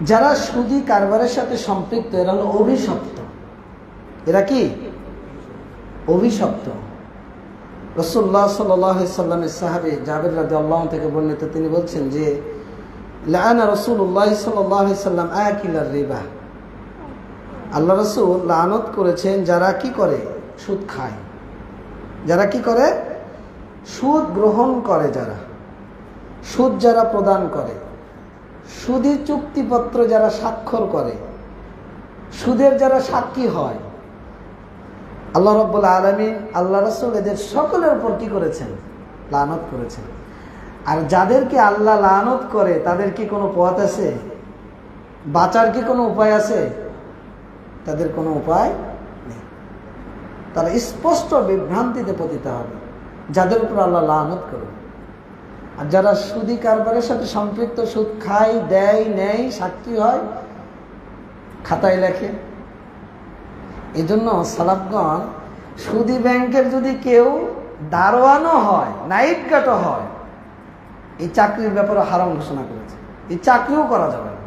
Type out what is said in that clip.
যারা সুদী কারবারের সাথে সম্পৃক্ত এরা হলো অভিশপ্ত। এরা কি অভিশপ্ত? রাসূলুল্লাহ সাল্লাল্লাহু আলাইহি সাল্লামের সাহাবী জাবের রাদিয়াল্লাহু আনহু থেকে বর্ণিত, তিনি বলছেন যে লাআনা রাসূলুল্লাহ সাল্লাল্লাহু আলাইহি সাল্লাম আকিলার রিবা। আল্লাহ রাসূল লানত করেছেন যারা কি করে, সুদ খায়। যারা কি করে, সুদ গ্রহণ করে, যারা সুদ যারা প্রদান করে, সুদী চুক্তিপত্র যারা স্বাক্ষর করে, সুদের যারা সাক্ষী হয়, আল্লাহ রাব্বুল আলামিন আল্লাহ রাসূল এদের সকলের উপর কি করেছেন, লানত করেছেন। আর যাদেরকে আল্লাহ লানত করে তাদের কি কোনো পথ আছে, বাঁচার কি কোনো উপায় আছে? তাদের কোনো উপায় নেই। তারা স্পষ্ট বিভ্রান্তিতে পতিত হবে যাদের উপর আল্লাহ লানত করবে। আর যারা সুদী কারবারের সাথে সম্পৃক্ত, সুদ খায়, দেয়, নেয়, সাক্ষী হয়, খাতায় লেখে। এই জন্য সালাফগণ সুদী ব্যাংকের যদি কেউ দারোয়ানও হয়, নাইট গার্ডও হয়, এই চাকরির ব্যাপারে হারাম ঘোষণা করেছে। এই চাকরিও করা যাবে না।